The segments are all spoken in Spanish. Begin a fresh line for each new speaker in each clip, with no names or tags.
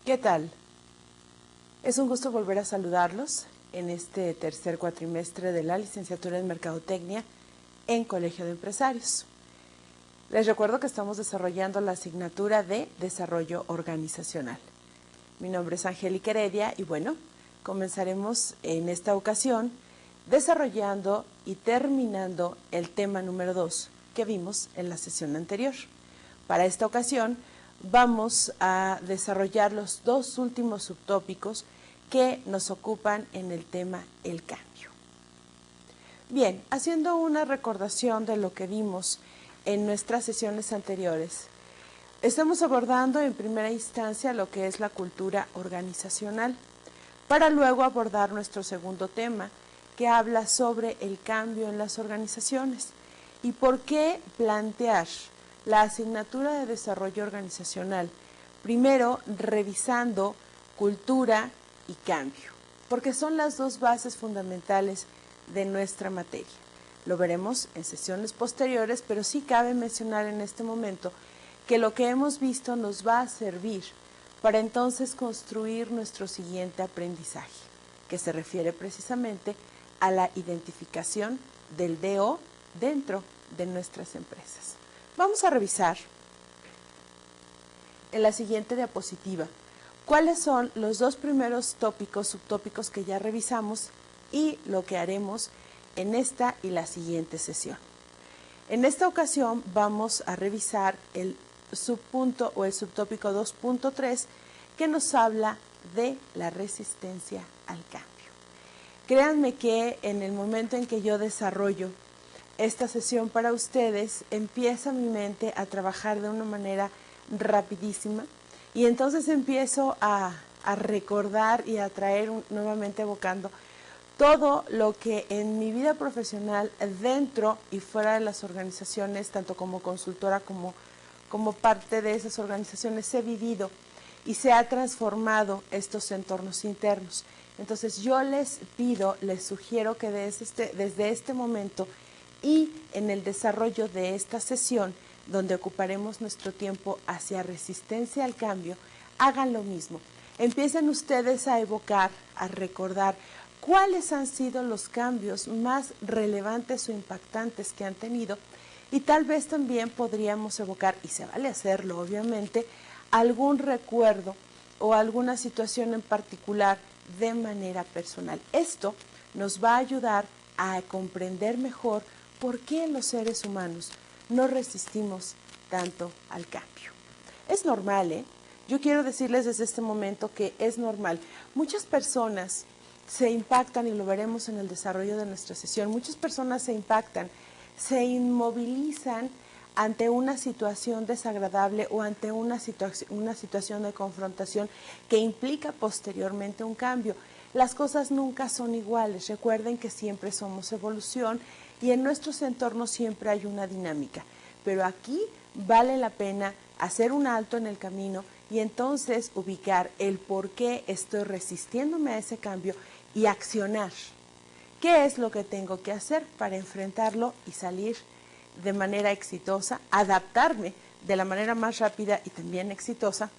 ¿Qué tal? Es un gusto volver a saludarlos en este tercer cuatrimestre de la licenciatura en Mercadotecnia en Colegio de Empresarios. Les recuerdo que estamos desarrollando la asignatura de Desarrollo Organizacional. Mi nombre es Angélica Heredia y bueno, comenzaremos en esta ocasión desarrollando y terminando el tema número 2 que vimos en la sesión anterior. Para esta ocasión vamos a desarrollar los dos últimos subtópicos que nos ocupan en el tema el cambio. Bien, haciendo una recordación de lo que vimos en nuestras sesiones anteriores, estamos abordando en primera instancia lo que es la cultura organizacional, para luego abordar nuestro segundo tema, que habla sobre el cambio en las organizaciones y por qué plantear la asignatura de desarrollo organizacional, primero revisando cultura y cambio, porque son las dos bases fundamentales de nuestra materia. Lo veremos en sesiones posteriores, pero sí cabe mencionar en este momento que lo que hemos visto nos va a servir para entonces construir nuestro siguiente aprendizaje, que se refiere precisamente a la identificación del DO dentro de nuestras empresas. Vamos a revisar en la siguiente diapositiva cuáles son los dos primeros subtópicos que ya revisamos y lo que haremos en esta y la siguiente sesión. En esta ocasión vamos a revisar el subpunto o el subtópico 2.3 que nos habla de la resistencia al cambio. Créanme que en el momento en que yo desarrollo esta sesión para ustedes, empieza mi mente a trabajar de una manera rapidísima y entonces empiezo a recordar y a traer nuevamente evocando todo lo que en mi vida profesional, dentro y fuera de las organizaciones, tanto como consultora como parte de esas organizaciones, he vivido y se ha transformado estos entornos internos. Entonces yo les sugiero que desde este momento y en el desarrollo de esta sesión, donde ocuparemos nuestro tiempo hacia resistencia al cambio, hagan lo mismo. Empiecen ustedes a evocar, a recordar cuáles han sido los cambios más relevantes o impactantes que han tenido y tal vez también podríamos evocar, y se vale hacerlo obviamente, algún recuerdo o alguna situación en particular de manera personal. Esto nos va a ayudar a comprender mejor por qué los seres humanos no resistimos tanto al cambio. Es normal, ¿eh? Yo quiero decirles desde este momento que es normal. Muchas personas se impactan, y lo veremos en el desarrollo de nuestra sesión, muchas personas se impactan, se inmovilizan ante una situación desagradable o ante una situación de confrontación que implica posteriormente un cambio. Las cosas nunca son iguales, recuerden que siempre somos evolución y en nuestros entornos siempre hay una dinámica, pero aquí vale la pena hacer un alto en el camino y entonces ubicar el por qué estoy resistiéndome a ese cambio y accionar. ¿Qué es lo que tengo que hacer para enfrentarlo y salir de manera exitosa, adaptarme de la manera más rápida y también exitosa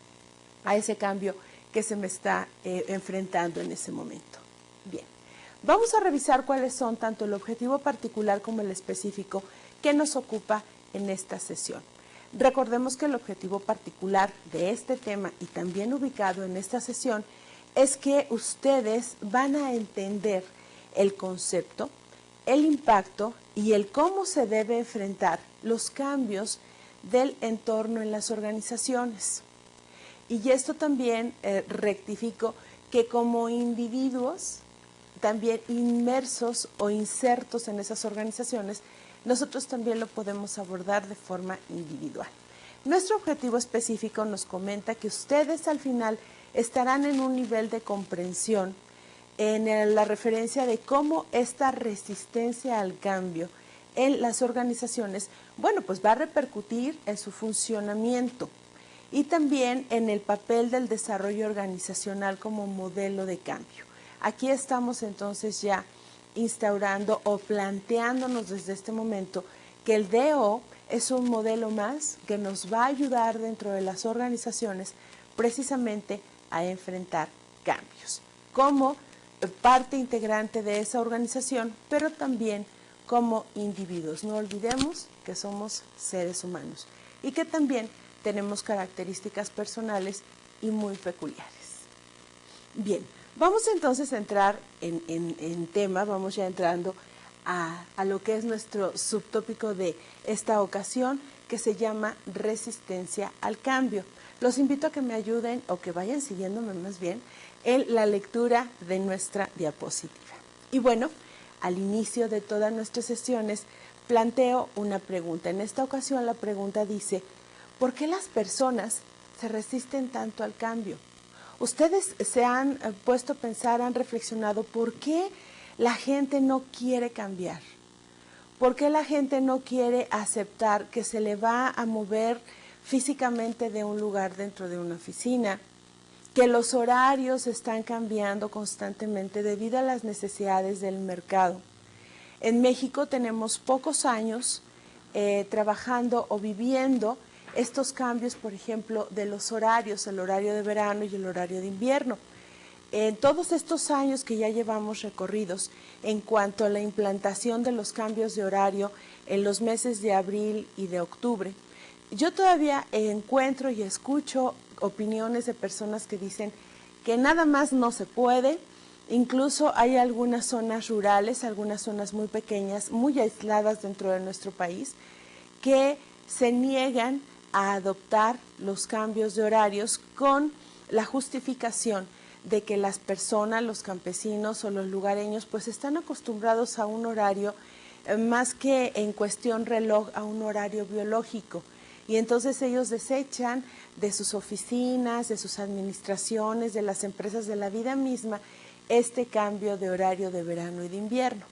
a ese cambio que se me está enfrentando en ese momento? Bien, vamos a revisar cuáles son tanto el objetivo particular como el específico que nos ocupa en esta sesión. Recordemos que el objetivo particular de este tema y también ubicado en esta sesión es que ustedes van a entender el concepto, el impacto y el cómo se debe enfrentar los cambios del entorno en las organizaciones. Y esto también rectifico que como individuos, también inmersos o insertos en esas organizaciones, nosotros también lo podemos abordar de forma individual. Nuestro objetivo específico nos comenta que ustedes al final estarán en un nivel de comprensión en la referencia de cómo esta resistencia al cambio en las organizaciones, bueno, pues va a repercutir en su funcionamiento y también en el papel del desarrollo organizacional como modelo de cambio. Aquí estamos entonces ya instaurando o planteándonos desde este momento que el DO es un modelo más que nos va a ayudar dentro de las organizaciones precisamente a enfrentar cambios, como parte integrante de esa organización, pero también como individuos. No olvidemos que somos seres humanos y que también tenemos características personales y muy peculiares. Bien, vamos entonces a entrar en tema, vamos ya entrando a lo que es nuestro subtópico de esta ocasión, que se llama resistencia al cambio. Los invito a que me ayuden o que vayan siguiéndome más bien en la lectura de nuestra diapositiva. Y bueno, al inicio de todas nuestras sesiones planteo una pregunta. En esta ocasión la pregunta dice, ¿por qué las personas se resisten tanto al cambio? Ustedes se han puesto a pensar, han reflexionado, ¿por qué la gente no quiere cambiar? ¿Por qué la gente no quiere aceptar que se le va a mover físicamente de un lugar dentro de una oficina? Que los horarios están cambiando constantemente debido a las necesidades del mercado. En México tenemos pocos años trabajando o viviendo estos cambios, por ejemplo, de los horarios, el horario de verano y el horario de invierno. En todos estos años que ya llevamos recorridos en cuanto a la implantación de los cambios de horario en los meses de abril y de octubre, yo todavía encuentro y escucho opiniones de personas que dicen que nada más no se puede. Incluso hay algunas zonas rurales, algunas zonas muy pequeñas, muy aisladas dentro de nuestro país, que se niegan a adoptar los cambios de horarios con la justificación de que las personas, los campesinos o los lugareños, pues están acostumbrados a un horario más que en cuestión reloj, a un horario biológico. Y entonces ellos desechan de sus oficinas, de sus administraciones, de las empresas, de la vida misma, este cambio de horario de verano y de invierno.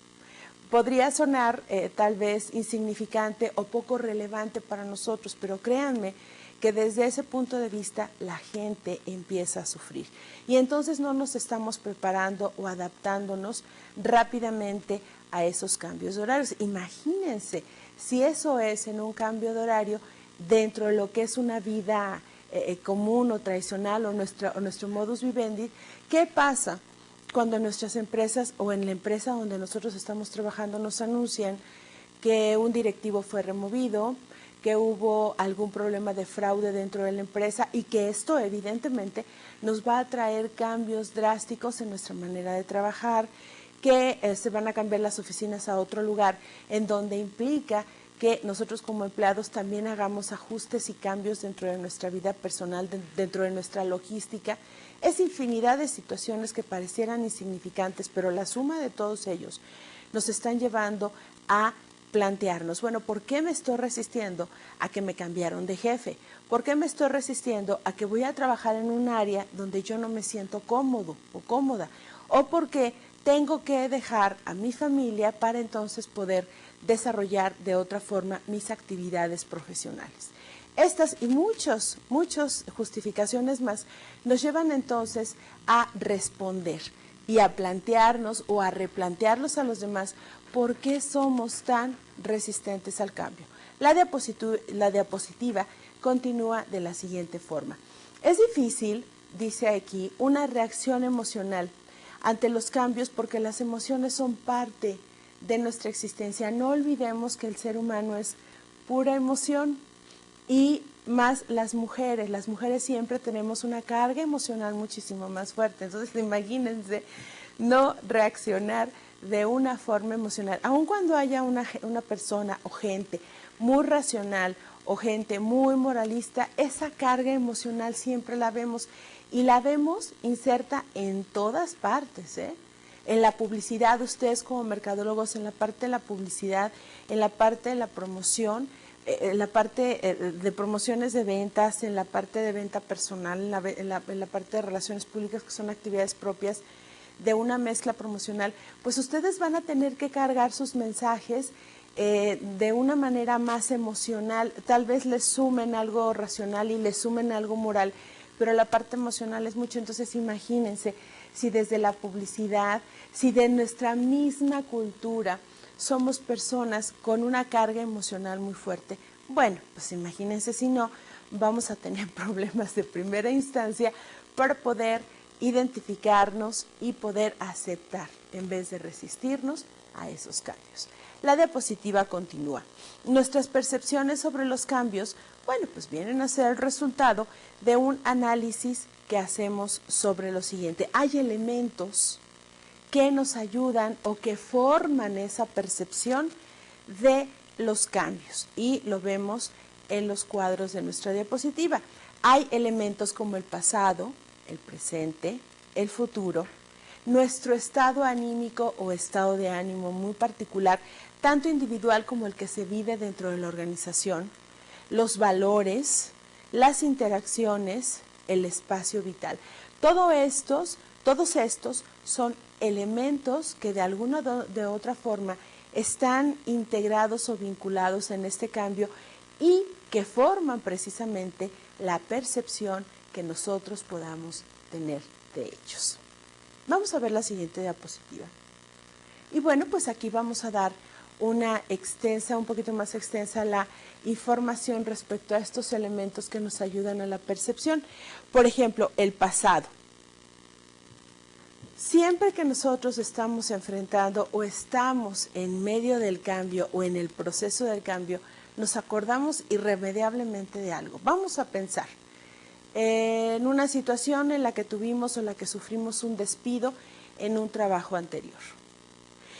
Podría sonar tal vez insignificante o poco relevante para nosotros, pero créanme que desde ese punto de vista la gente empieza a sufrir. Y entonces no nos estamos preparando o adaptándonos rápidamente a esos cambios de horarios. Imagínense si eso es en un cambio de horario dentro de lo que es una vida común o tradicional o nuestro modus vivendi. ¿Qué pasa cuando nuestras empresas o en la empresa donde nosotros estamos trabajando nos anuncian que un directivo fue removido, que hubo algún problema de fraude dentro de la empresa y que esto evidentemente nos va a traer cambios drásticos en nuestra manera de trabajar, que se van a cambiar las oficinas a otro lugar, en donde implica que nosotros como empleados también hagamos ajustes y cambios dentro de nuestra vida personal, dentro de nuestra logística? Es infinidad de situaciones que parecieran insignificantes, pero la suma de todos ellos nos están llevando a plantearnos, bueno, ¿por qué me estoy resistiendo a que me cambiaron de jefe? ¿Por qué me estoy resistiendo a que voy a trabajar en un área donde yo no me siento cómodo o cómoda? ¿O por qué tengo que dejar a mi familia para entonces poder desarrollar de otra forma mis actividades profesionales? Estas y muchas justificaciones más nos llevan entonces a responder y a plantearnos o a replantearlos a los demás por qué somos tan resistentes al cambio. La diapositiva continúa de la siguiente forma. Es difícil, dice aquí, una reacción emocional ante los cambios porque las emociones son parte de nuestra existencia. No olvidemos que el ser humano es pura emoción. Y más las mujeres siempre tenemos una carga emocional muchísimo más fuerte. Entonces imagínense no reaccionar de una forma emocional, aun cuando haya una persona o gente muy racional o gente muy moralista, esa carga emocional siempre la vemos y la vemos inserta en todas partes, En la publicidad, ustedes como mercadólogos, en la parte de la publicidad, en la parte de la promoción, en la parte de promociones de ventas, en la parte de venta personal, en la parte de relaciones públicas, que son actividades propias de una mezcla promocional, pues ustedes van a tener que cargar sus mensajes de una manera más emocional. Tal vez les sumen algo racional y les sumen algo moral, pero la parte emocional es mucho. Entonces imagínense si desde la publicidad, si de nuestra misma cultura somos personas con una carga emocional muy fuerte. Bueno, pues imagínense si no, vamos a tener problemas de primera instancia para poder identificarnos y poder aceptar en vez de resistirnos a esos cambios. La diapositiva continúa. Nuestras percepciones sobre los cambios, bueno, pues vienen a ser el resultado de un análisis que hacemos sobre lo siguiente. Hay elementos que nos ayudan o que forman esa percepción de los cambios y lo vemos en los cuadros de nuestra diapositiva. Hay elementos como el pasado, el presente, el futuro, nuestro estado anímico o estado de ánimo muy particular, tanto individual como el que se vive dentro de la organización, los valores, las interacciones, el espacio vital. Todos estos son elementos que de alguna de otra forma están integrados o vinculados en este cambio y que forman precisamente la percepción que nosotros podamos tener de ellos. Vamos a ver la siguiente diapositiva. Y bueno, pues aquí vamos a dar un poquito más extensa la información respecto a estos elementos que nos ayudan a la percepción. Por ejemplo, el pasado. Siempre que nosotros estamos enfrentando o estamos en medio del cambio o en el proceso del cambio, nos acordamos irremediablemente de algo. Vamos a pensar en una situación en la que tuvimos o en la que sufrimos un despido en un trabajo anterior.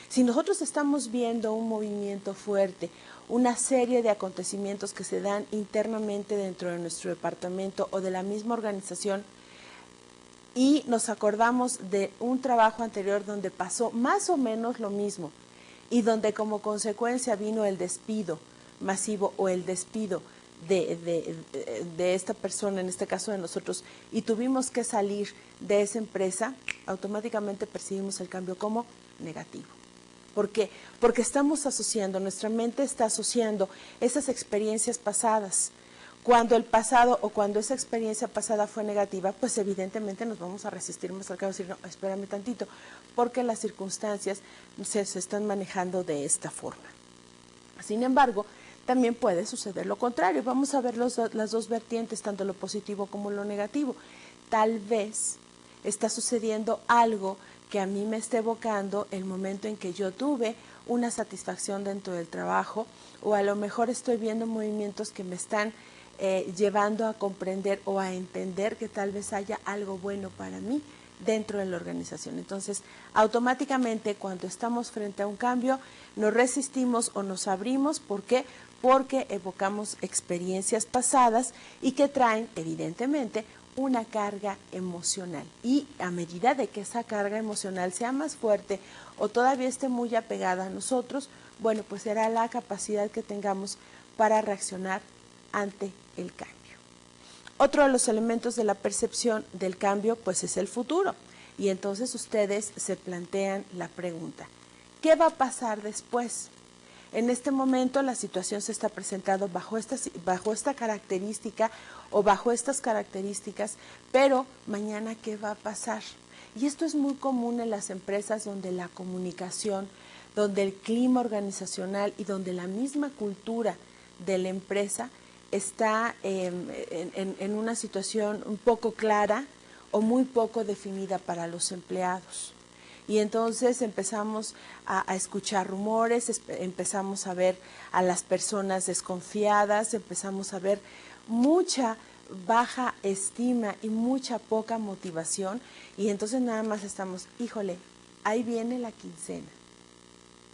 Si nosotros estamos viendo un movimiento fuerte, una serie de acontecimientos que se dan internamente dentro de nuestro departamento o de la misma organización, y nos acordamos de un trabajo anterior donde pasó más o menos lo mismo y donde como consecuencia vino el despido masivo o el despido de esta persona, en este caso de nosotros, y tuvimos que salir de esa empresa, automáticamente percibimos el cambio como negativo. ¿Por qué? Porque estamos asociando, nuestra mente está asociando esas experiencias pasadas. Cuando el pasado o cuando esa experiencia pasada fue negativa, pues evidentemente nos vamos a resistir más al cabo, decir, no, espérame tantito, porque las circunstancias se están manejando de esta forma. Sin embargo, también puede suceder lo contrario. Vamos a ver las dos vertientes, tanto lo positivo como lo negativo. Tal vez está sucediendo algo que a mí me está evocando el momento en que yo tuve una satisfacción dentro del trabajo, o a lo mejor estoy viendo movimientos que me están llevando a comprender o a entender que tal vez haya algo bueno para mí dentro de la organización. Entonces, automáticamente cuando estamos frente a un cambio, nos resistimos o nos abrimos. ¿Por qué? Porque evocamos experiencias pasadas y que traen, evidentemente, una carga emocional. Y a medida de que esa carga emocional sea más fuerte o todavía esté muy apegada a nosotros, bueno, pues será la capacidad que tengamos para reaccionar ante el cambio. Otro de los elementos de la percepción del cambio, pues es el futuro. Y entonces ustedes se plantean la pregunta, ¿qué va a pasar después? En este momento la situación se está presentando bajo esta característica o bajo estas características, pero mañana ¿qué va a pasar? Y esto es muy común en las empresas donde la comunicación, donde el clima organizacional y donde la misma cultura de la empresa está en una situación un poco clara o muy poco definida para los empleados. Y entonces empezamos a escuchar rumores, empezamos a ver a las personas desconfiadas, empezamos a ver mucha baja estima y mucha poca motivación, y entonces nada más estamos, híjole, ahí viene la quincena,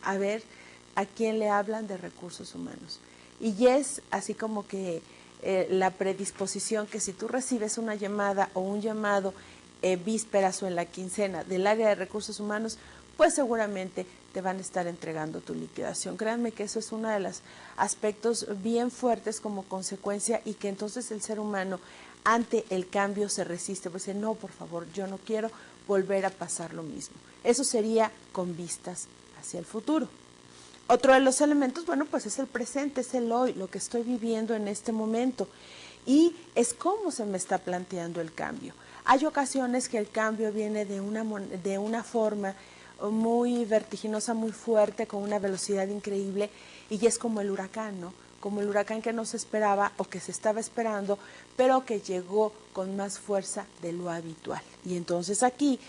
a ver a quién le hablan de recursos humanos. Y es así como que la predisposición que si tú recibes una llamada o un llamado vísperas o en la quincena del área de recursos humanos, pues seguramente te van a estar entregando tu liquidación. Créanme que eso es uno de los aspectos bien fuertes como consecuencia, y que entonces el ser humano ante el cambio se resiste, pues dice, no, por favor, yo no quiero volver a pasar lo mismo. Eso sería con vistas hacia el futuro. Otro de los elementos, bueno, pues es el presente, es el hoy, lo que estoy viviendo en este momento, y es cómo se me está planteando el cambio. Hay ocasiones que el cambio viene de una forma muy vertiginosa, muy fuerte, con una velocidad increíble, y es como el huracán, ¿no? como el huracán que no se esperaba o que se estaba esperando, pero que llegó con más fuerza de lo habitual. Y entonces aquí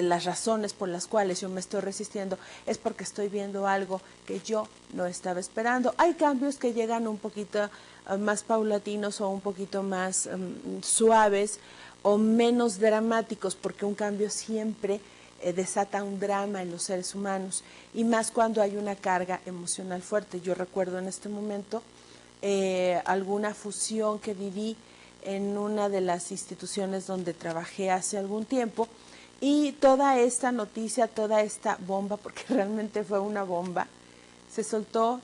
las razones por las cuales yo me estoy resistiendo es porque estoy viendo algo que yo no estaba esperando. Hay cambios que llegan un poquito más paulatinos o un poquito más suaves o menos dramáticos, porque un cambio siempre desata un drama en los seres humanos, y más cuando hay una carga emocional fuerte. Yo recuerdo en este momento alguna fusión que viví en una de las instituciones donde trabajé hace algún tiempo, y toda esta noticia, toda esta bomba, porque realmente fue una bomba, se soltó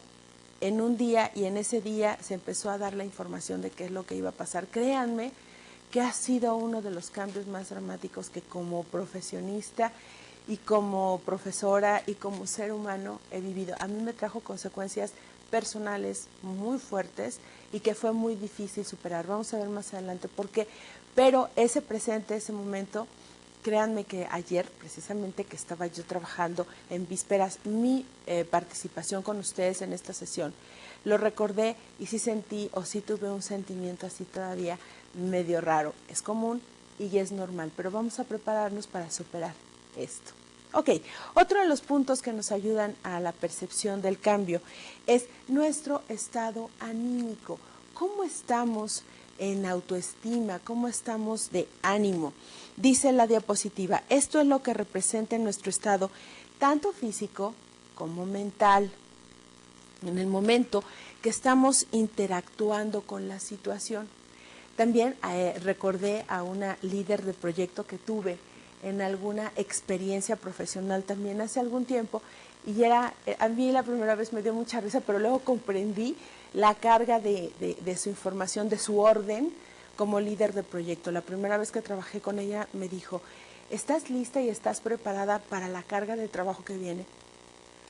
en un día, y en ese día se empezó a dar la información de qué es lo que iba a pasar. Créanme que ha sido uno de los cambios más dramáticos que como profesionista y como profesora y como ser humano he vivido. A mí me trajo consecuencias personales muy fuertes y que fue muy difícil superar. Vamos a ver más adelante por qué. Pero ese presente, ese momento, créanme que ayer, precisamente que estaba yo trabajando en vísperas, mi participación con ustedes en esta sesión, lo recordé y sí sentí o sí tuve un sentimiento así todavía medio raro. Es común y es normal, pero vamos a prepararnos para superar esto. Ok, otro de los puntos que nos ayudan a la percepción del cambio es nuestro estado anímico. ¿Cómo estamos en autoestima? ¿Cómo estamos de ánimo? Dice la diapositiva, esto es lo que representa en nuestro estado, tanto físico como mental, en el momento que estamos interactuando con la situación. También recordé a una líder de proyecto que tuve en alguna experiencia profesional también hace algún tiempo, y era, a mí la primera vez me dio mucha risa, pero luego comprendí la carga de su información, de su orden como líder de proyecto. La primera vez que trabajé con ella me dijo, ¿estás lista y estás preparada para la carga de trabajo que viene?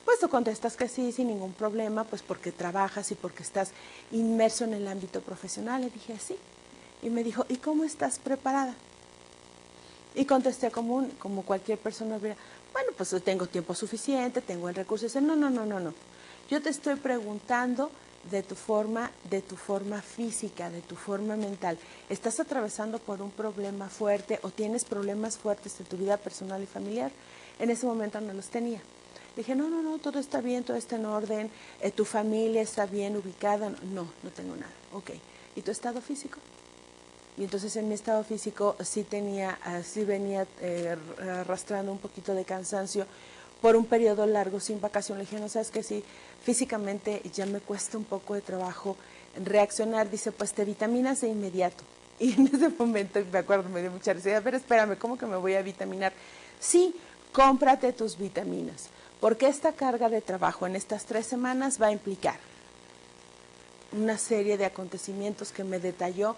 Pues tú contestas que sí, sin ningún problema, pues porque trabajas y porque estás inmerso en el ámbito profesional. Le dije sí. Y me dijo, ¿y cómo estás preparada? Y contesté como cualquier persona hubiera, bueno, pues tengo tiempo suficiente, tengo el recurso. Y dice, no. Yo te estoy preguntando de tu forma física, de tu forma mental. ¿Estás atravesando por un problema fuerte o tienes problemas fuertes en tu vida personal y familiar? En ese momento no los tenía. Dije, no, todo está bien, todo está en orden, tu familia está bien ubicada. No tengo nada. Ok. ¿Y tu estado físico? Y entonces en mi estado físico sí venía arrastrando un poquito de cansancio por un periodo largo sin vacación. Le dije, no, sabes que sí, físicamente ya me cuesta un poco de trabajo reaccionar. Dice, pues te vitaminas de inmediato. Y en ese momento, me acuerdo, me dio mucha risa. A ver, espérame, ¿cómo que me voy a vitaminar? Sí, cómprate tus vitaminas, porque esta carga de trabajo en estas 3 semanas va a implicar una serie de acontecimientos que me detalló,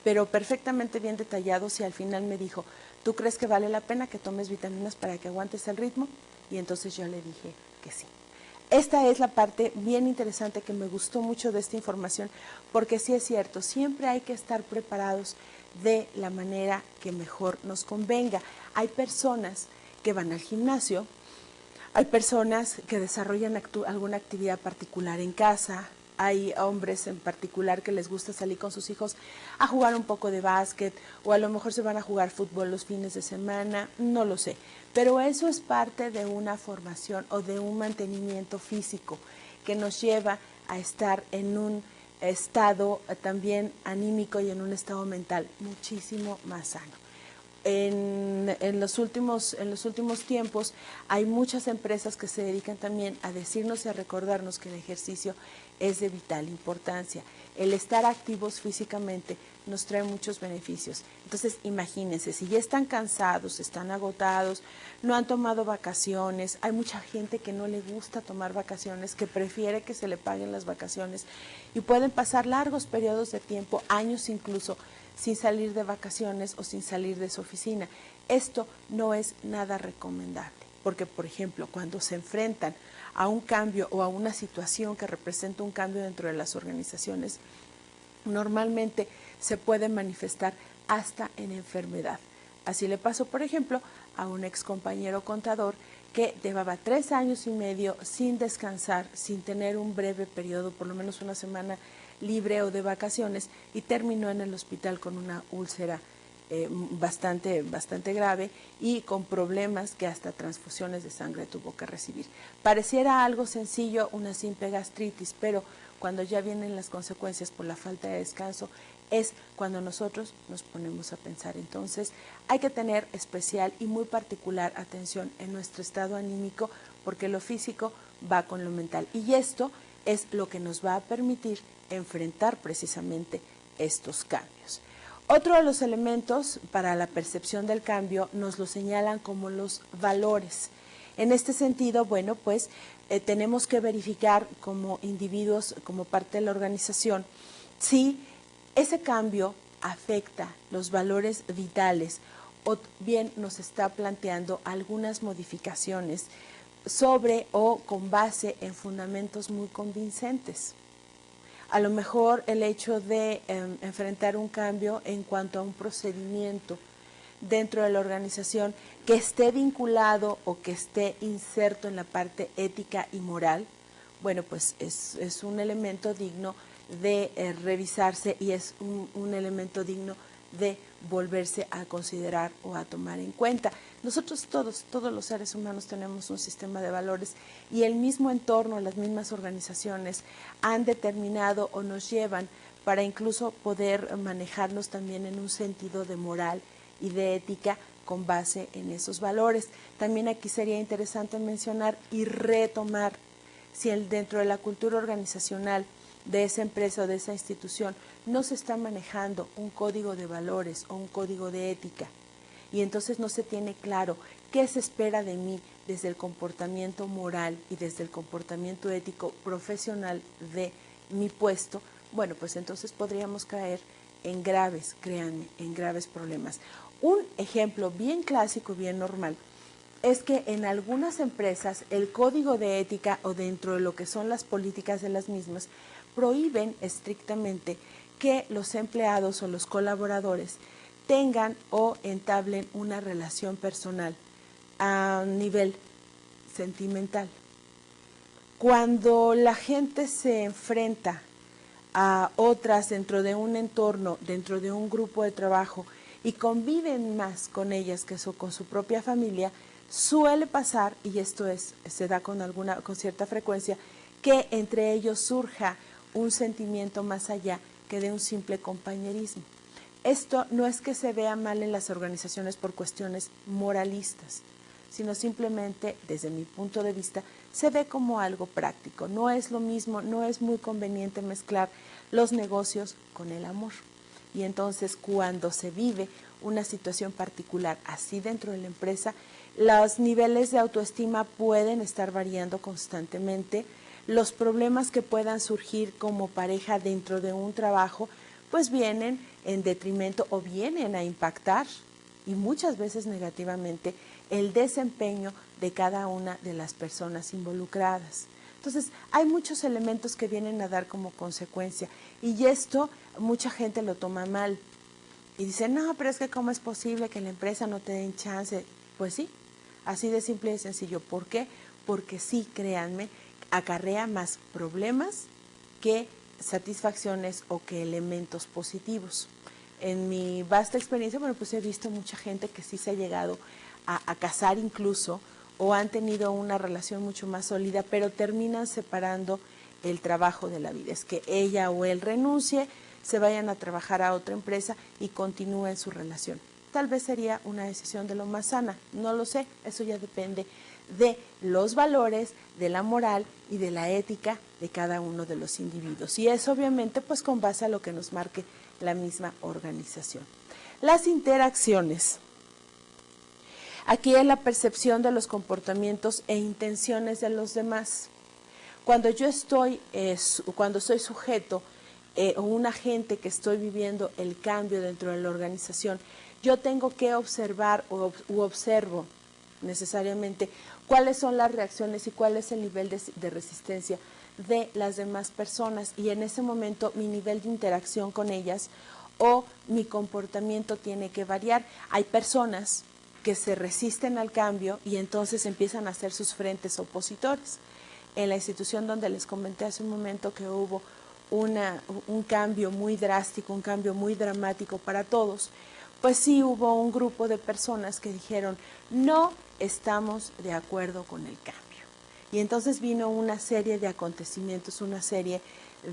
pero perfectamente bien detallados, y al final me dijo, ¿tú crees que vale la pena que tomes vitaminas para que aguantes el ritmo? Y entonces yo le dije que sí. Esta es la parte bien interesante que me gustó mucho de esta información, porque sí es cierto, siempre hay que estar preparados de la manera que mejor nos convenga. Hay personas que van al gimnasio, hay personas que desarrollan alguna actividad particular en casa, hay hombres en particular que les gusta salir con sus hijos a jugar un poco de básquet, o a lo mejor se van a jugar fútbol los fines de semana, no lo sé. Pero eso es parte de una formación o de un mantenimiento físico que nos lleva a estar en un estado también anímico y en un estado mental muchísimo más sano. En los últimos tiempos hay muchas empresas que se dedican también a decirnos y a recordarnos que el ejercicio es de vital importancia. El estar activos físicamente nos trae muchos beneficios. Entonces, imagínense, si ya están cansados, están agotados, no han tomado vacaciones, hay mucha gente que no le gusta tomar vacaciones, que prefiere que se le paguen las vacaciones, y pueden pasar largos periodos de tiempo, años incluso, sin salir de vacaciones o sin salir de su oficina. Esto no es nada recomendable, porque, por ejemplo, cuando se enfrentan a un cambio o a una situación que representa un cambio dentro de las organizaciones, normalmente se puede manifestar hasta en enfermedad. Así le pasó, por ejemplo, a un excompañero contador que llevaba 3 años y medio sin descansar, sin tener un breve periodo, por lo menos una semana libre o de vacaciones, y terminó en el hospital con una úlcera bastante grave y con problemas que hasta transfusiones de sangre tuvo que recibir. Pareciera algo sencillo, una simple gastritis, pero cuando ya vienen las consecuencias por la falta de descanso es cuando nosotros nos ponemos a pensar. Entonces hay que tener especial y muy particular atención en nuestro estado anímico, porque lo físico va con lo mental, y esto es lo que nos va a permitir enfrentar precisamente estos cambios. Otro de los elementos para la percepción del cambio nos lo señalan como los valores. En este sentido, bueno, pues tenemos que verificar como individuos, como parte de la organización, si ese cambio afecta los valores vitales o bien nos está planteando algunas modificaciones sobre o con base en fundamentos muy convincentes. A lo mejor el hecho de enfrentar un cambio en cuanto a un procedimiento dentro de la organización que esté vinculado o que esté inserto en la parte ética y moral, bueno, pues es un elemento digno de revisarse, y es un elemento digno de volverse a considerar o a tomar en cuenta. Nosotros todos los seres humanos tenemos un sistema de valores, y el mismo entorno, las mismas organizaciones han determinado o nos llevan para incluso poder manejarnos también en un sentido de moral y de ética con base en esos valores. También aquí sería interesante mencionar y retomar si dentro de la cultura organizacional de esa empresa o de esa institución no se está manejando un código de valores o un código de ética, y entonces no se tiene claro qué se espera de mí desde el comportamiento moral y desde el comportamiento ético profesional de mi puesto, bueno, pues entonces podríamos caer en graves, créanme, en graves problemas. Un ejemplo bien clásico, bien normal, es que en algunas empresas el código de ética o dentro de lo que son las políticas de las mismas prohíben estrictamente que los empleados o los colaboradores tengan o entablen una relación personal a nivel sentimental. Cuando la gente se enfrenta a otras dentro de un entorno, dentro de un grupo de trabajo, y conviven más con ellas que con su propia familia, suele pasar, y esto se da con cierta frecuencia, que entre ellos surja un sentimiento más allá que de un simple compañerismo. Esto no es que se vea mal en las organizaciones por cuestiones moralistas, sino simplemente, desde mi punto de vista, se ve como algo práctico. No es lo mismo, no es muy conveniente mezclar los negocios con el amor. Y entonces, cuando se vive una situación particular así dentro de la empresa, los niveles de autoestima pueden estar variando constantemente. Los problemas que puedan surgir como pareja dentro de un trabajo, pues vienen en detrimento o vienen a impactar, y muchas veces negativamente, el desempeño de cada una de las personas involucradas. Entonces, hay muchos elementos que vienen a dar como consecuencia, y esto mucha gente lo toma mal y dice, no, pero es que ¿cómo es posible que la empresa no te den chance? Pues sí, así de simple y sencillo. ¿Por qué? Porque sí, créanme, acarrea más problemas que satisfacciones o que elementos positivos. En mi vasta experiencia, bueno, pues he visto mucha gente que sí se ha llegado a casar incluso, o han tenido una relación mucho más sólida, pero terminan separando el trabajo de la vida. Es que ella o él renuncie, se vayan a trabajar a otra empresa y continúen su relación. Tal vez sería una decisión de lo más sana, no lo sé, eso ya depende de los valores, de la moral y de la ética de cada uno de los individuos. Y eso obviamente pues con base a lo que nos marque la misma organización. Las interacciones. Aquí es la percepción de los comportamientos e intenciones de los demás. Cuando yo cuando soy sujeto o un agente que estoy viviendo el cambio dentro de la organización, yo tengo que observar u observo necesariamente cuáles son las reacciones y cuál es el nivel de resistencia de las demás personas, y en ese momento mi nivel de interacción con ellas o mi comportamiento tiene que variar. Hay personas que se resisten al cambio y entonces empiezan a hacer sus frentes opositores. En la institución donde les comenté hace un momento que hubo un cambio muy drástico, un cambio muy dramático para todos, pues sí hubo un grupo de personas que dijeron, no estamos de acuerdo con el cambio. Y entonces vino una serie de acontecimientos, una serie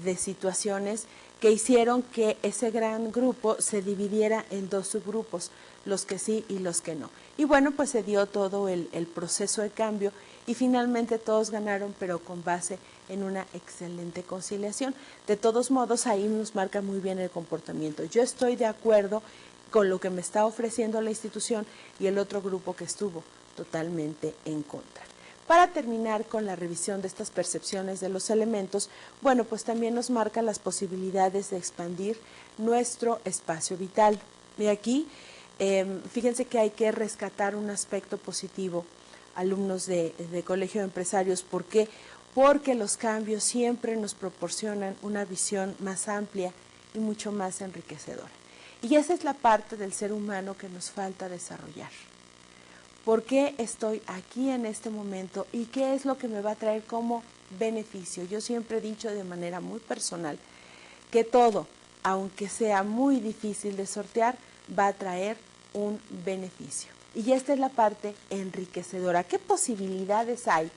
de situaciones que hicieron que ese gran grupo se dividiera en dos subgrupos, los que sí y los que no. Y bueno, pues se dio todo el proceso de cambio y finalmente todos ganaron, pero con base en una excelente conciliación. De todos modos, ahí nos marca muy bien el comportamiento. Yo estoy de acuerdo con lo que me está ofreciendo la institución y el otro grupo que estuvo totalmente en contra. Para terminar con la revisión de estas percepciones de los elementos, bueno, pues también nos marca las posibilidades de expandir nuestro espacio vital. Y aquí, fíjense que hay que rescatar un aspecto positivo, alumnos de Colegio de Empresarios. ¿Por qué? Porque los cambios siempre nos proporcionan una visión más amplia y mucho más enriquecedora. Y esa es la parte del ser humano que nos falta desarrollar. ¿Por qué estoy aquí en este momento y qué es lo que me va a traer como beneficio? Yo siempre he dicho de manera muy personal que todo, aunque sea muy difícil de sortear, va a traer un beneficio. Y esta es la parte enriquecedora. ¿Qué posibilidades hay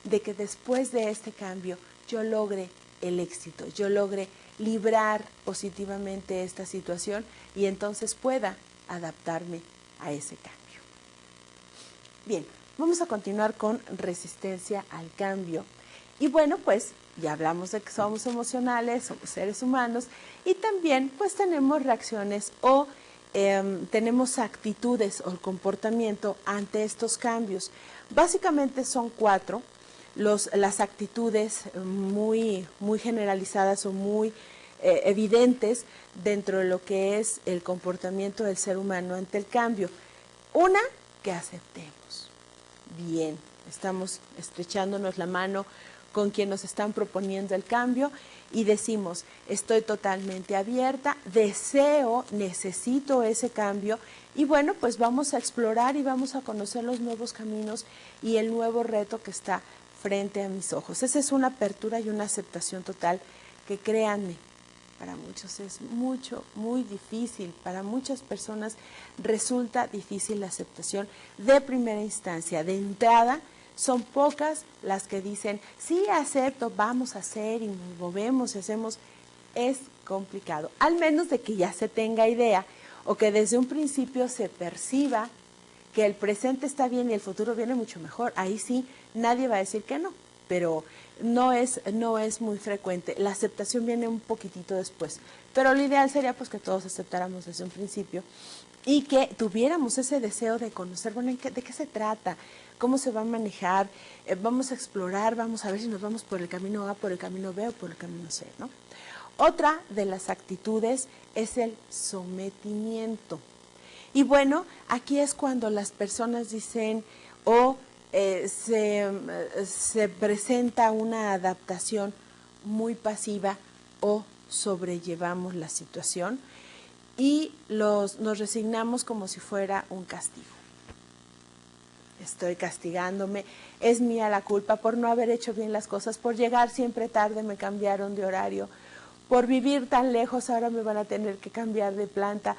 de que después de este cambio yo logre el éxito, yo logre librar positivamente esta situación y entonces pueda adaptarme a ese cambio? Bien, vamos a continuar con resistencia al cambio. Y bueno, pues ya hablamos de que somos emocionales, somos seres humanos y también pues tenemos reacciones o tenemos actitudes o comportamiento ante estos cambios. Básicamente son 4 las actitudes muy generalizadas o muy evidentes dentro de lo que es el comportamiento del ser humano ante el cambio. Una, que aceptemos. Bien, estamos estrechándonos la mano con quien nos están proponiendo el cambio y decimos, estoy totalmente abierta, deseo, necesito ese cambio y bueno, pues vamos a explorar y vamos a conocer los nuevos caminos y el nuevo reto que está frente a mis ojos. Esa es una apertura y una aceptación total que, créanme, para muchos es muy difícil. Para muchas personas resulta difícil la aceptación de primera instancia. De entrada, son pocas las que dicen, sí, acepto, vamos a hacer y nos movemos y hacemos. Es complicado, al menos de que ya se tenga idea o que desde un principio se perciba que el presente está bien y el futuro viene mucho mejor. Ahí sí, nadie va a decir que no, pero no es muy frecuente. La aceptación viene un poquitito después, pero lo ideal sería pues que todos aceptáramos desde un principio y que tuviéramos ese deseo de conocer, bueno, de qué se trata, cómo se va a manejar, vamos a explorar, vamos a ver si nos vamos por el camino A, por el camino B o por el camino C, ¿no? Otra de las actitudes es el sometimiento. Y bueno, aquí es cuando las personas dicen se presenta una adaptación muy pasiva o sobrellevamos la situación y nos resignamos como si fuera un castigo. Estoy castigándome, es mía la culpa por no haber hecho bien las cosas, por llegar siempre tarde me cambiaron de horario, por vivir tan lejos ahora me van a tener que cambiar de planta,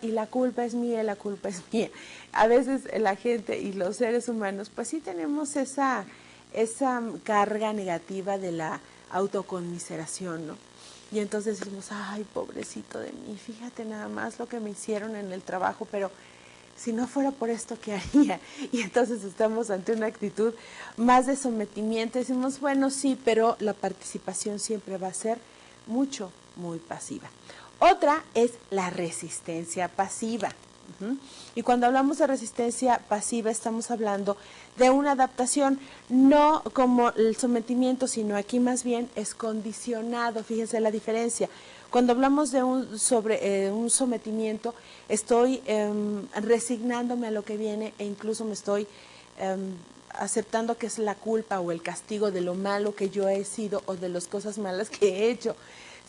y la culpa es mía, la culpa es mía. A veces la gente y los seres humanos pues sí tenemos esa carga negativa de la autoconmiseración, ¿no? Y entonces decimos, ay, pobrecito de mí, fíjate nada más lo que me hicieron en el trabajo, pero si no fuera por esto, ¿qué haría? Y entonces estamos ante una actitud más de sometimiento. Decimos, bueno, sí, pero la participación siempre va a ser muy pasiva. Otra es la resistencia pasiva. Y cuando hablamos de resistencia pasiva estamos hablando de una adaptación, no como el sometimiento, sino aquí más bien es condicionado. Fíjense la diferencia. Cuando hablamos de un sometimiento, estoy resignándome a lo que viene e incluso me estoy aceptando que es la culpa o el castigo de lo malo que yo he sido o de las cosas malas que he hecho.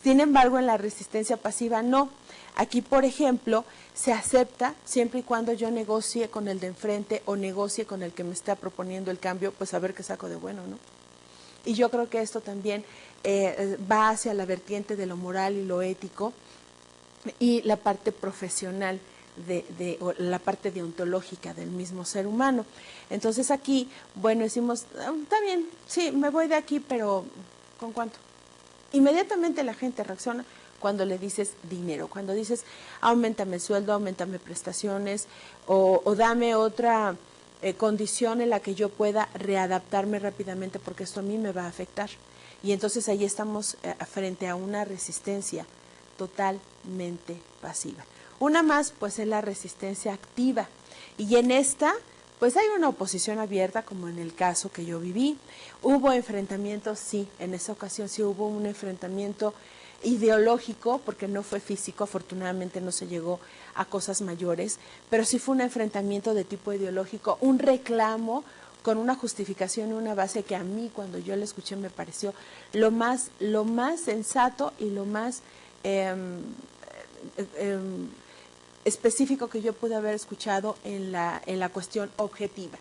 Sin embargo, en la resistencia pasiva no. Aquí, por ejemplo, se acepta siempre y cuando yo negocie con el de enfrente o negocie con el que me está proponiendo el cambio, pues a ver qué saco de bueno, ¿no? Y yo creo que esto también va hacia la vertiente de lo moral y lo ético y la parte profesional o la parte deontológica del mismo ser humano. Entonces aquí, bueno, decimos, está bien, sí, me voy de aquí, pero ¿con cuánto? Inmediatamente la gente reacciona cuando le dices dinero, cuando dices, auméntame el sueldo, auméntame prestaciones o dame otra condición en la que yo pueda readaptarme rápidamente porque esto a mí me va a afectar. Y entonces ahí estamos frente a una resistencia totalmente pasiva. Una más, pues, es la resistencia activa. Y en esta, pues hay una oposición abierta, como en el caso que yo viví. Hubo enfrentamientos, sí, en esa ocasión sí hubo un enfrentamiento ideológico, porque no fue físico, afortunadamente no se llegó a cosas mayores, pero sí fue un enfrentamiento de tipo ideológico, un reclamo con una justificación y una base que a mí, cuando yo la escuché, me pareció lo más sensato y lo más específico que yo pude haber escuchado en la cuestión objetiva.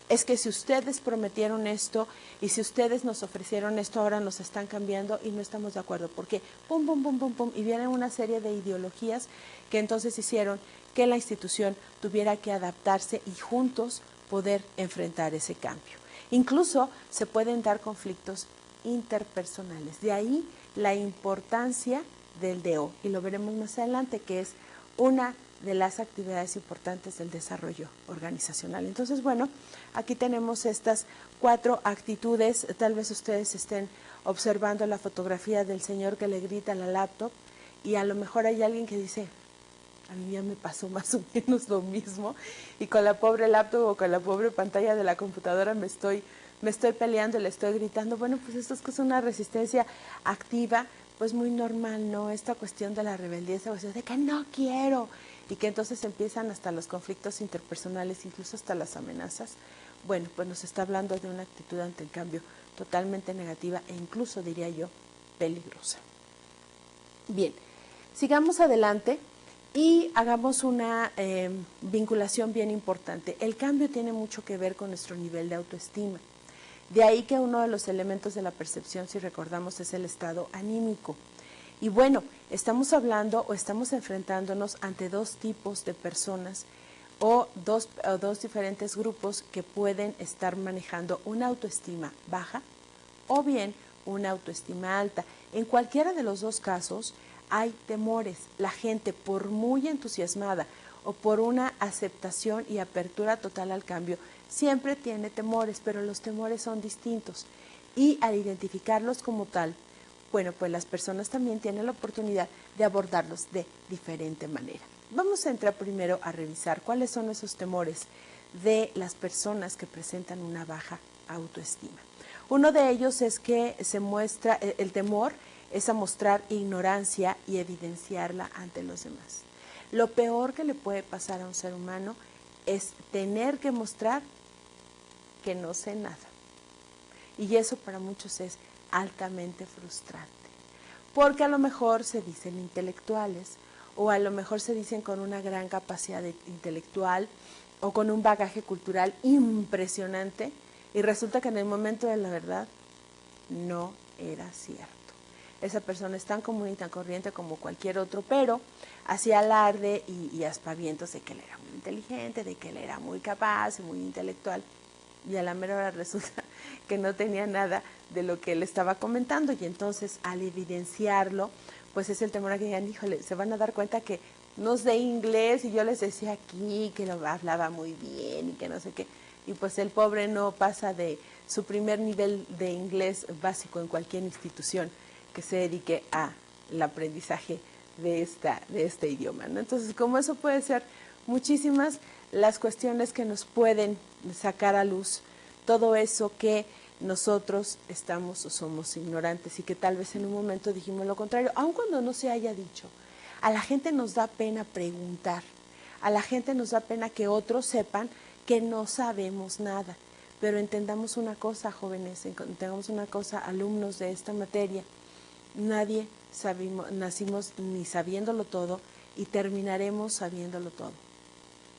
Es que si ustedes prometieron esto y si ustedes nos ofrecieron esto, ahora nos están cambiando y no estamos de acuerdo. Porque pum, pum, pum, pum, pum, y vienen una serie de ideologías que entonces hicieron que la institución tuviera que adaptarse y juntos poder enfrentar ese cambio. Incluso se pueden dar conflictos interpersonales. De ahí la importancia del DO, y lo veremos más adelante, que es una de las actividades importantes del desarrollo organizacional. Entonces, bueno, aquí tenemos estas 4 actitudes. Tal vez ustedes estén observando la fotografía del señor que le grita a la laptop y a lo mejor hay alguien que dice, a mí ya me pasó más o menos lo mismo y con la pobre laptop o con la pobre pantalla de la computadora me estoy peleando, le estoy gritando. Bueno, pues esto es una resistencia activa, pues muy normal, ¿no? Esta cuestión de la rebeldía, esa cuestión de que no quiero, y que entonces empiezan hasta los conflictos interpersonales, incluso hasta las amenazas. Bueno, pues nos está hablando de una actitud ante el cambio totalmente negativa e incluso, diría yo, peligrosa. Bien, sigamos adelante y hagamos una vinculación bien importante. El cambio tiene mucho que ver con nuestro nivel de autoestima. De ahí que uno de los elementos de la percepción, si recordamos, es el estado anímico. Y bueno, estamos hablando o estamos enfrentándonos ante 2 tipos de personas o dos diferentes grupos que pueden estar manejando una autoestima baja o bien una autoestima alta. En cualquiera de los 2 casos hay temores. La gente, por muy entusiasmada o por una aceptación y apertura total al cambio, siempre tiene temores, pero los temores son distintos. Y al identificarlos como tal, bueno, pues las personas también tienen la oportunidad de abordarlos de diferente manera. Vamos a entrar primero a revisar cuáles son esos temores de las personas que presentan una baja autoestima. Uno de ellos es que se muestra, el temor es a mostrar ignorancia y evidenciarla ante los demás. Lo peor que le puede pasar a un ser humano es tener que mostrar que no sé nada. Y eso para muchos es altamente frustrante, porque a lo mejor se dicen intelectuales o a lo mejor se dicen con una gran capacidad intelectual o con un bagaje cultural impresionante y resulta que en el momento de la verdad no era cierto. Esa persona es tan común y tan corriente como cualquier otro, pero hacía alarde y aspavientos de que él era muy inteligente, de que él era muy capaz y muy intelectual. Y a la mera hora resulta que no tenía nada de lo que él estaba comentando y entonces al evidenciarlo, pues es el temor a que digan, híjole, se van a dar cuenta que no sé inglés y yo les decía aquí que lo hablaba muy bien y que no sé qué. Y pues el pobre no pasa de su primer nivel de inglés básico en cualquier institución que se dedique al aprendizaje de este idioma, ¿no? Entonces, como eso puede ser muchísimas las cuestiones que nos pueden sacar a luz todo eso que nosotros estamos o somos ignorantes y que tal vez en un momento dijimos lo contrario, aun cuando no se haya dicho. A la gente nos da pena preguntar, a la gente nos da pena que otros sepan que no sabemos nada, pero entendamos una cosa, jóvenes, entendamos una cosa, alumnos de esta materia, nadie nacimos ni sabiéndolo todo y terminaremos sabiéndolo todo.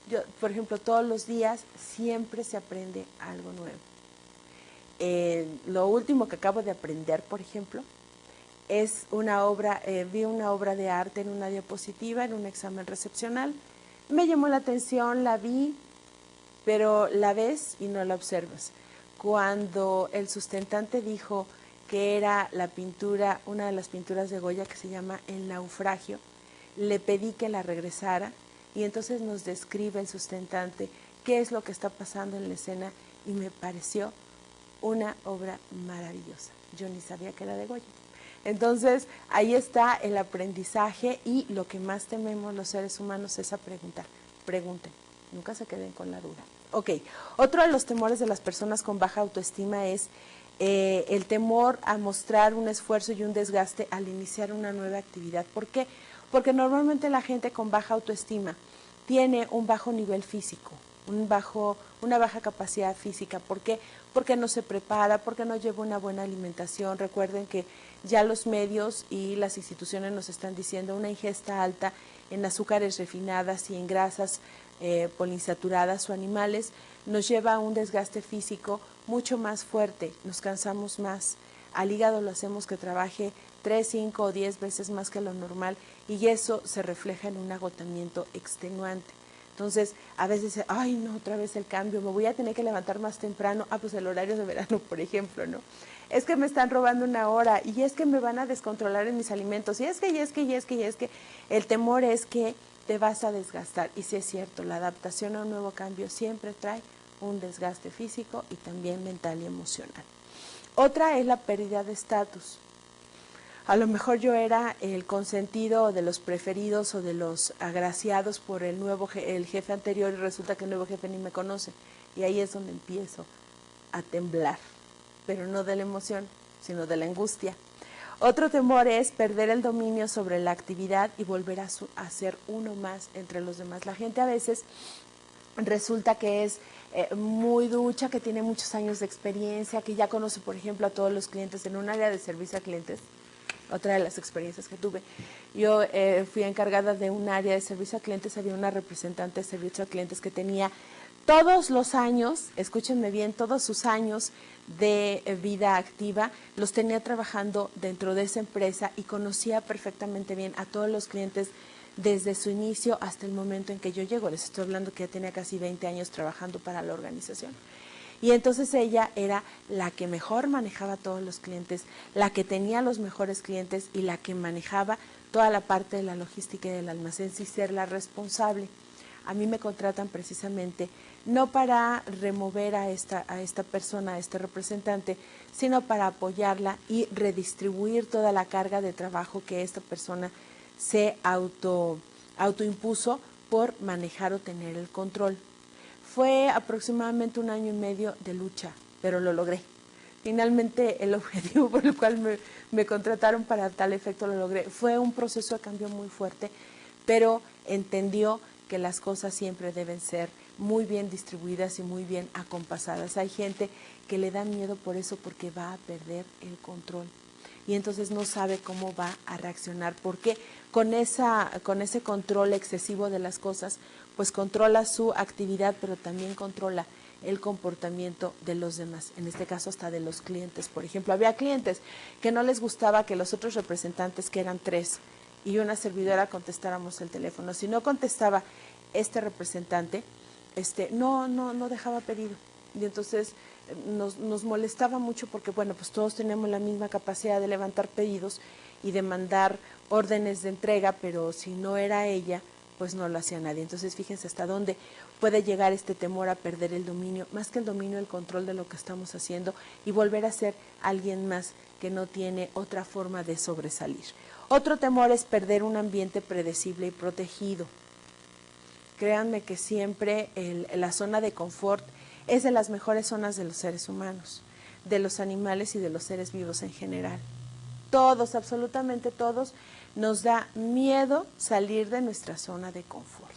Yo, por ejemplo, todos los días siempre se aprende algo nuevo. Lo último que acabo de aprender, por ejemplo, es una obra, vi una obra de arte en una diapositiva, en un examen recepcional. Me llamó la atención, la vi, pero la ves y no la observas. Cuando el sustentante dijo que era la pintura, una de las pinturas de Goya que se llama El naufragio, le pedí que la regresara y entonces nos describe el sustentante qué es lo que está pasando en la escena y me pareció una obra maravillosa. Yo ni sabía que era de Goya. Entonces, ahí está el aprendizaje y lo que más tememos los seres humanos es a preguntar. Pregunten, nunca se queden con la duda. Ok, otro de los temores de las personas con baja autoestima es el temor a mostrar un esfuerzo y un desgaste al iniciar una nueva actividad. ¿Por qué? Porque normalmente la gente con baja autoestima tiene un bajo nivel físico, una baja capacidad física. ¿Por qué? Porque no se prepara, porque no lleva una buena alimentación. Recuerden que ya los medios y las instituciones nos están diciendo una ingesta alta en azúcares refinadas y en grasas poliinsaturadas o animales nos lleva a un desgaste físico mucho más fuerte, nos cansamos más. Al hígado lo hacemos que trabaje 3, 5 o 10 veces más que lo normal y eso se refleja en un agotamiento extenuante. Entonces, a veces, ay, no, otra vez el cambio, me voy a tener que levantar más temprano. Pues el horario de verano, por ejemplo, ¿no? Es que me están robando una hora y es que me van a descontrolar en mis alimentos. Y es que el temor es que te vas a desgastar. Y sí es cierto, la adaptación a un nuevo cambio siempre trae un desgaste físico y también mental y emocional. Otra es la pérdida de estatus. A lo mejor yo era el consentido de los preferidos o de los agraciados por el jefe anterior y resulta que el nuevo jefe ni me conoce. Y ahí es donde empiezo a temblar, pero no de la emoción, sino de la angustia. Otro temor es perder el dominio sobre la actividad y volver a ser uno más entre los demás. La gente a veces resulta que es muy ducha, que tiene muchos años de experiencia, que ya conoce, por ejemplo, a todos los clientes en un área de servicio a clientes. Otra de las experiencias que tuve. Yo fui encargada de un área de servicio a clientes, había una representante de servicio a clientes que tenía todos los años, escúchenme bien, todos sus años de vida activa, los tenía trabajando dentro de esa empresa y conocía perfectamente bien a todos los clientes desde su inicio hasta el momento en que yo llego. Les estoy hablando que ya tenía casi 20 años trabajando para la organización. Y entonces ella era la que mejor manejaba a todos los clientes, la que tenía los mejores clientes y la que manejaba toda la parte de la logística y del almacén sin ser la responsable. A mí me contratan precisamente no para remover a esta persona, a este representante, sino para apoyarla y redistribuir toda la carga de trabajo que esta persona se autoimpuso por manejar o tener el control. Fue aproximadamente 1 año y medio de lucha, pero lo logré. Finalmente el objetivo por el cual me contrataron para tal efecto lo logré. Fue un proceso de cambio muy fuerte, pero entendió que las cosas siempre deben ser muy bien distribuidas y muy bien acompasadas. Hay gente que le da miedo por eso, porque va a perder el control. Y entonces no sabe cómo va a reaccionar, porque con ese control excesivo de las cosas, pues controla su actividad, pero también controla el comportamiento de los demás, en este caso hasta de los clientes. Por ejemplo, había clientes que no les gustaba que los otros representantes, que eran 3, y una servidora contestáramos el teléfono. Si no contestaba este representante, no dejaba pedido. Y entonces nos molestaba mucho porque, bueno, pues todos tenemos la misma capacidad de levantar pedidos y de mandar órdenes de entrega, pero si no era ella, pues no lo hacía nadie. Entonces fíjense hasta dónde puede llegar este temor a perder el dominio, más que el dominio, el control de lo que estamos haciendo y volver a ser alguien más que no tiene otra forma de sobresalir. Otro temor es perder un ambiente predecible y protegido. Créanme que siempre la zona de confort es de las mejores zonas de los seres humanos, de los animales y de los seres vivos en general. Todos, absolutamente todos, nos da miedo salir de nuestra zona de confort.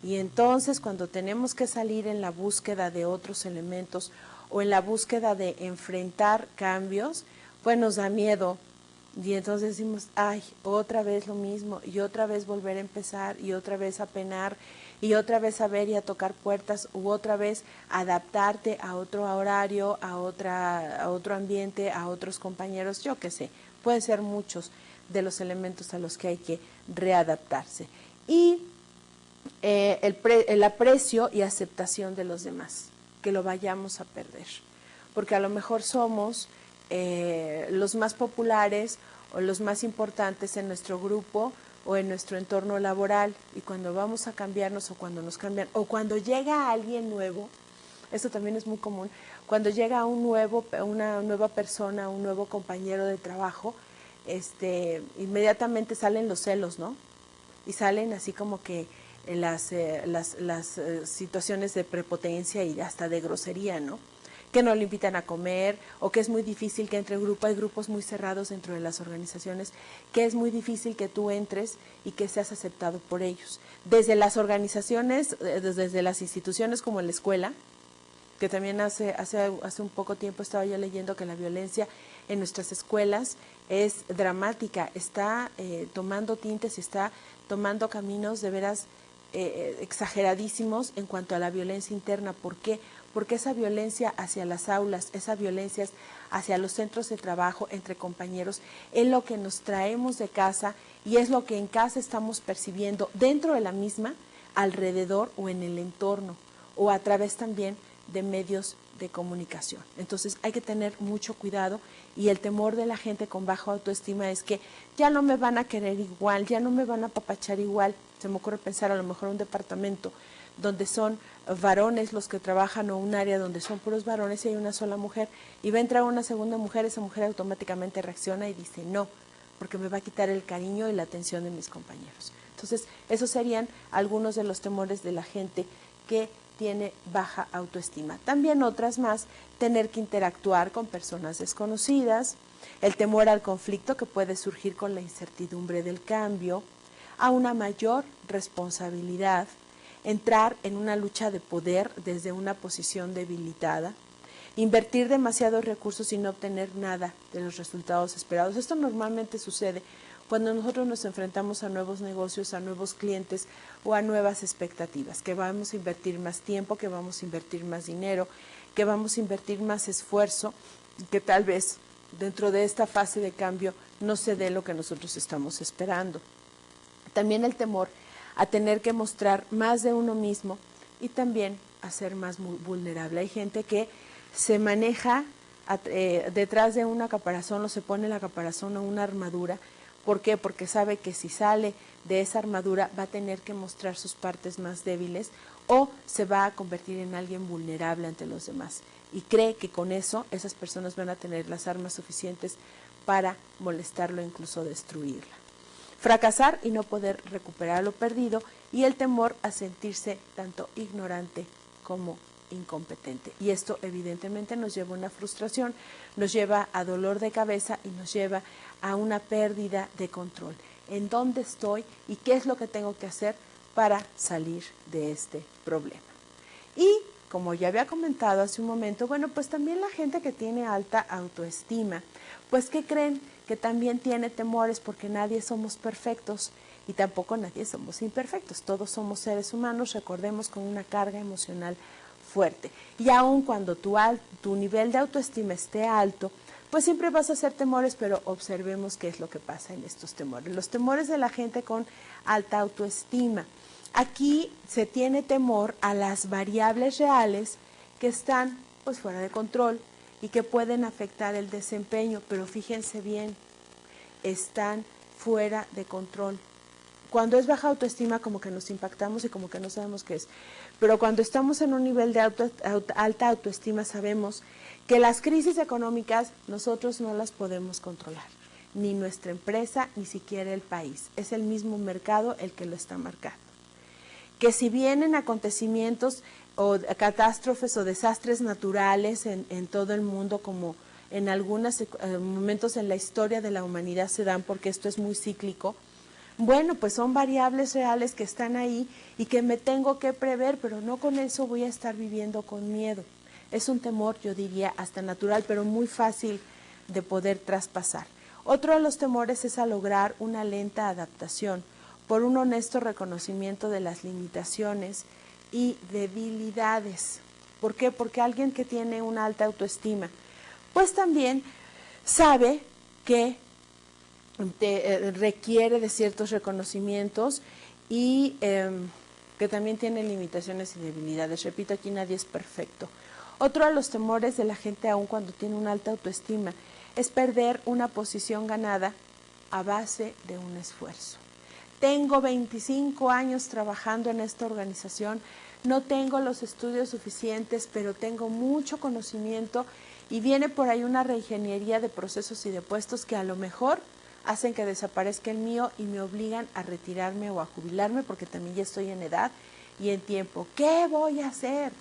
Y entonces cuando tenemos que salir en la búsqueda de otros elementos o en la búsqueda de enfrentar cambios, pues nos da miedo Y entonces decimos, ay, otra vez lo mismo, y otra vez volver a empezar, y otra vez a penar, y otra vez a ver y a tocar puertas, u otra vez adaptarte a otro horario, a otro ambiente, a otros compañeros, yo qué sé, pueden ser muchos de los elementos a los que hay que readaptarse. Y el aprecio y aceptación de los demás, que lo vayamos a perder, porque a lo mejor somos los más populares o los más importantes en nuestro grupo o en nuestro entorno laboral, y cuando vamos a cambiarnos o cuando nos cambian o cuando llega alguien nuevo, esto también es muy común, cuando llega una nueva persona, un nuevo compañero de trabajo, inmediatamente salen los celos, ¿no? Y salen así como que las situaciones de prepotencia y hasta de grosería, ¿no? Que no le invitan a comer, o que es muy difícil que entre grupo, hay grupos muy cerrados dentro de las organizaciones, que es muy difícil que tú entres y que seas aceptado por ellos. Desde las organizaciones, desde las instituciones como la escuela, que también hace un poco tiempo estaba yo leyendo que la violencia en nuestras escuelas es dramática, está tomando tintes y está tomando caminos de veras exageradísimos en cuanto a la violencia interna. ¿Por qué? Porque esa violencia hacia las aulas, esa violencia hacia los centros de trabajo entre compañeros, es lo que nos traemos de casa y es lo que en casa estamos percibiendo dentro de la misma, alrededor o en el entorno, o a través también de medios de comunicación. Entonces hay que tener mucho cuidado, y el temor de la gente con baja autoestima es que ya no me van a querer igual, ya no me van a apapachar igual. Se me ocurre pensar a lo mejor un departamento donde son varones los que trabajan, o un área donde son puros varones y hay una sola mujer, y va a entrar una segunda mujer, esa mujer automáticamente reacciona y dice no, porque me va a quitar el cariño y la atención de mis compañeros. Entonces, esos serían algunos de los temores de la gente que tiene baja autoestima. También otras más, tener que interactuar con personas desconocidas, el temor al conflicto que puede surgir con la incertidumbre del cambio, a una mayor responsabilidad, entrar en una lucha de poder desde una posición debilitada, invertir demasiados recursos y no obtener nada de los resultados esperados. Esto normalmente sucede cuando nosotros nos enfrentamos a nuevos negocios, a nuevos clientes o a nuevas expectativas, que vamos a invertir más tiempo, que vamos a invertir más dinero, que vamos a invertir más esfuerzo, que tal vez dentro de esta fase de cambio no se dé lo que nosotros estamos esperando. También el temor a tener que mostrar más de uno mismo y también a ser más vulnerable. Hay gente que se maneja detrás de una caparazón, o se pone la caparazón o una armadura. ¿Por qué? Porque sabe que si sale de esa armadura va a tener que mostrar sus partes más débiles, o se va a convertir en alguien vulnerable ante los demás. Y cree que con eso esas personas van a tener las armas suficientes para molestarlo e incluso destruirla. Fracasar y no poder recuperar lo perdido, y el temor a sentirse tanto ignorante como incompetente. Y esto evidentemente nos lleva a una frustración, nos lleva a dolor de cabeza y nos lleva a una pérdida de control. ¿En dónde estoy y qué es lo que tengo que hacer para salir de este problema? Y como ya había comentado hace un momento, bueno, pues también la gente que tiene alta autoestima, pues ¿qué creen? Que también tiene temores, porque nadie somos perfectos y tampoco nadie somos imperfectos. Todos somos seres humanos, recordemos, con una carga emocional fuerte. Y aun cuando tu nivel de autoestima esté alto, pues siempre vas a hacer temores, pero observemos qué es lo que pasa en estos temores. Los temores de la gente con alta autoestima. Aquí se tiene temor a las variables reales que están pues fuera de control y que pueden afectar el desempeño, pero fíjense bien, están fuera de control. Cuando es baja autoestima, como que nos impactamos y como que no sabemos qué es. Pero cuando estamos en un nivel de alta autoestima, sabemos que las crisis económicas nosotros no las podemos controlar, ni nuestra empresa, ni siquiera el país. Es el mismo mercado el que lo está marcando. Que si vienen acontecimientos o catástrofes o desastres naturales en todo el mundo, como en algunos momentos en la historia de la humanidad se dan, porque esto es muy cíclico, bueno, pues son variables reales que están ahí y que me tengo que prever, pero no con eso voy a estar viviendo con miedo. Es un temor, yo diría, hasta natural, pero muy fácil de poder traspasar. Otro de los temores es a lograr una lenta adaptación por un honesto reconocimiento de las limitaciones y debilidades. ¿Por qué? Porque alguien que tiene una alta autoestima, pues también sabe que requiere de ciertos reconocimientos y que también tiene limitaciones y debilidades. Repito, aquí nadie es perfecto. Otro de los temores de la gente, aun cuando tiene una alta autoestima, es perder una posición ganada a base de un esfuerzo. Tengo 25 años trabajando en esta organización, no tengo los estudios suficientes, pero tengo mucho conocimiento y viene por ahí una reingeniería de procesos y de puestos que a lo mejor hacen que desaparezca el mío y me obligan a retirarme o a jubilarme porque también ya estoy en edad y en tiempo. ¿Qué voy a hacer?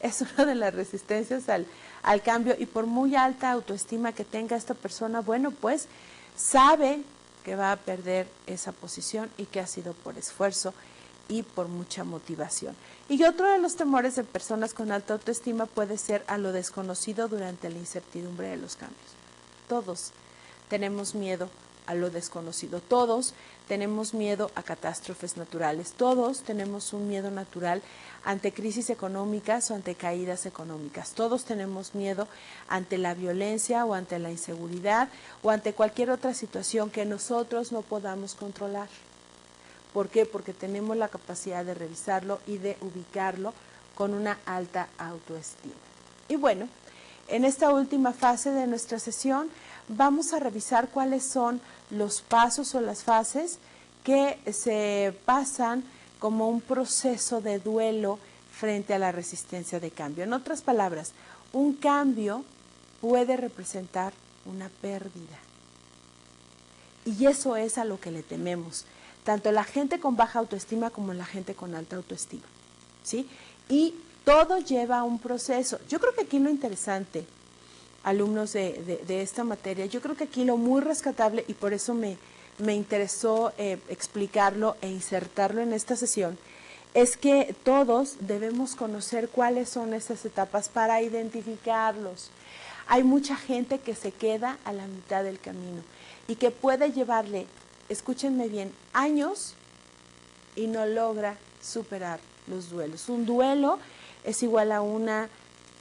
Es una de las resistencias al cambio, y por muy alta autoestima que tenga esta persona, bueno, pues sabe que va a perder esa posición y que ha sido por esfuerzo y por mucha motivación. Y otro de los temores de personas con alta autoestima puede ser a lo desconocido durante la incertidumbre de los cambios. Todos tenemos miedo a lo desconocido, todos tenemos miedo a catástrofes naturales, todos tenemos un miedo natural ante crisis económicas o ante caídas económicas, todos tenemos miedo ante la violencia o ante la inseguridad o ante cualquier otra situación que nosotros no podamos controlar. ¿Por qué? Porque tenemos la capacidad de revisarlo y de ubicarlo con una alta autoestima. Y bueno, en esta última fase de nuestra sesión vamos a revisar cuáles son los pasos o las fases que se pasan como un proceso de duelo frente a la resistencia de cambio. En otras palabras, un cambio puede representar una pérdida. Y eso es a lo que le tememos, tanto la gente con baja autoestima como la gente con alta autoestima, ¿sí? Y todo lleva a un proceso. Yo creo que aquí lo interesante, alumnos de esta materia, yo creo que aquí lo muy rescatable, y por eso me interesó explicarlo e insertarlo en esta sesión, es que todos debemos conocer cuáles son esas etapas para identificarlos. Hay mucha gente que se queda a la mitad del camino y que puede llevarle, escúchenme bien, años y no logra superar los duelos. Un duelo es igual a una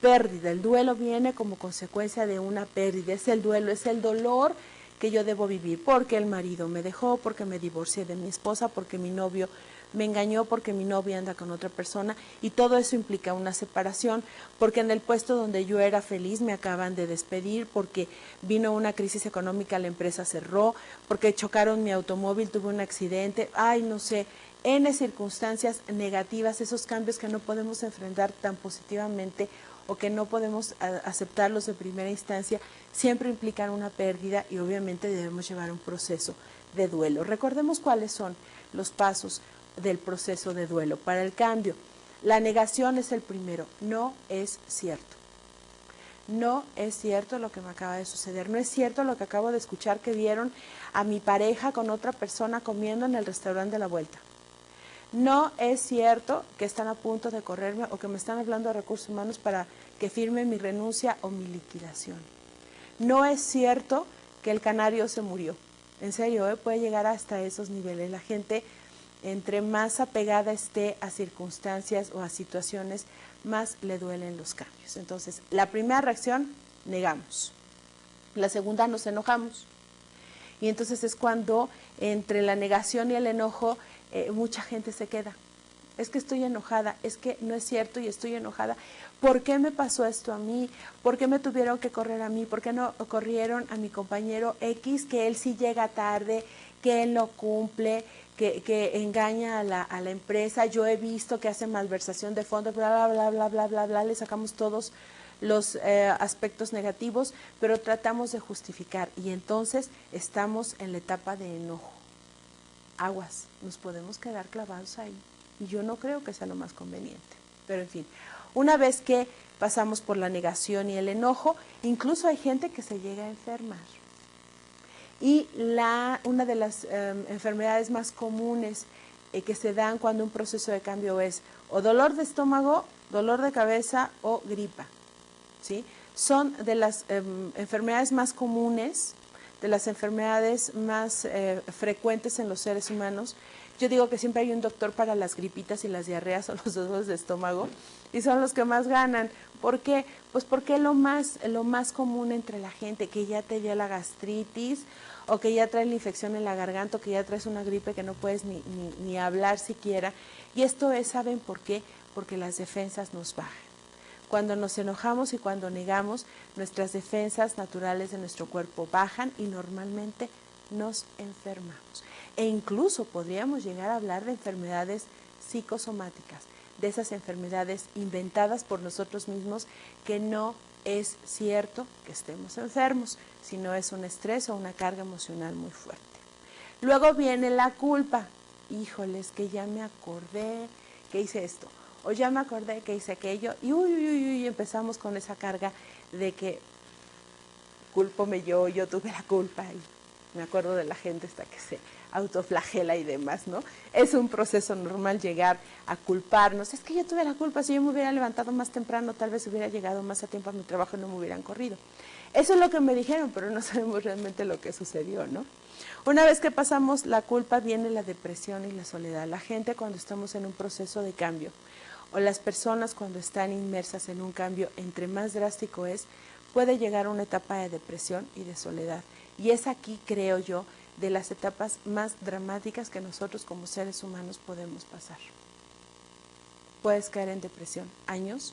pérdida. El duelo viene como consecuencia de una pérdida. Es el duelo, es el dolor que yo debo vivir porque el marido me dejó, porque me divorcié de mi esposa, porque mi novio me engañó, porque mi novia anda con otra persona, y todo eso implica una separación, porque en el puesto donde yo era feliz me acaban de despedir, porque vino una crisis económica, la empresa cerró, porque chocaron mi automóvil, tuve un accidente, ay, no sé, N circunstancias negativas, esos cambios que no podemos enfrentar tan positivamente o que no podemos aceptarlos de primera instancia, siempre implican una pérdida y obviamente debemos llevar un proceso de duelo. Recordemos cuáles son los pasos del proceso de duelo para el cambio. La negación es el primero. No es cierto. No es cierto lo que me acaba de suceder. No es cierto lo que acabo de escuchar que vieron a mi pareja con otra persona comiendo en el restaurante de la vuelta. No es cierto que están a punto de correrme o que me están hablando de recursos humanos para que firme mi renuncia o mi liquidación. No es cierto que el canario se murió. En serio, puede llegar hasta esos niveles. La gente, entre más apegada esté a circunstancias o a situaciones, más le duelen los cambios. Entonces, la primera reacción, negamos. La segunda, nos enojamos. Y entonces es cuando entre la negación y el enojo mucha gente se queda. Es que estoy enojada, es que no es cierto y estoy enojada. ¿Por qué me pasó esto a mí? ¿Por qué me tuvieron que correr a mí? ¿Por qué no corrieron a mi compañero X, que él sí llega tarde, que él no cumple, que engaña a la empresa? Yo he visto que hace malversación de fondos, bla, bla, bla, bla, bla, bla, bla. Le sacamos todos los aspectos negativos, pero tratamos de justificar y entonces estamos en la etapa de enojo. Aguas, nos podemos quedar clavados ahí y yo no creo que sea lo más conveniente. Pero en fin, una vez que pasamos por la negación y el enojo, incluso hay gente que se llega a enfermar. Y una de las enfermedades más comunes que se dan cuando un proceso de cambio es o dolor de estómago, dolor de cabeza o gripa, ¿sí? Son de las enfermedades más comunes de las enfermedades más frecuentes en los seres humanos. Yo digo que siempre hay un doctor para las gripitas y las diarreas o los dolores de estómago, y son los que más ganan. ¿Por qué? Pues porque es lo más común entre la gente, que ya te dio la gastritis, o que ya traes la infección en la garganta, o que ya traes una gripe que no puedes ni hablar siquiera. Y esto es, ¿saben por qué? Porque las defensas nos bajan. Cuando nos enojamos y cuando negamos, nuestras defensas naturales de nuestro cuerpo bajan y normalmente nos enfermamos. E incluso podríamos llegar a hablar de enfermedades psicosomáticas, de esas enfermedades inventadas por nosotros mismos, que no es cierto que estemos enfermos, sino es un estrés o una carga emocional muy fuerte. Luego viene la culpa. Híjoles, que ya me acordé que hice esto, o ya me acordé que hice aquello, y empezamos con esa carga de que cúlpome yo tuve la culpa, y me acuerdo de la gente hasta que se autoflagela y demás, ¿no? Es un proceso normal llegar a culparnos. Es que yo tuve la culpa, si yo me hubiera levantado más temprano, tal vez hubiera llegado más a tiempo a mi trabajo y no me hubieran corrido. Eso es lo que me dijeron, pero no sabemos realmente lo que sucedió, ¿no? Una vez que pasamos la culpa, viene la depresión y la soledad. La gente, cuando estamos en un proceso de cambio, o las personas cuando están inmersas en un cambio, entre más drástico es, puede llegar a una etapa de depresión y de soledad. Y es aquí, creo yo, de las etapas más dramáticas que nosotros como seres humanos podemos pasar. Puedes caer en depresión años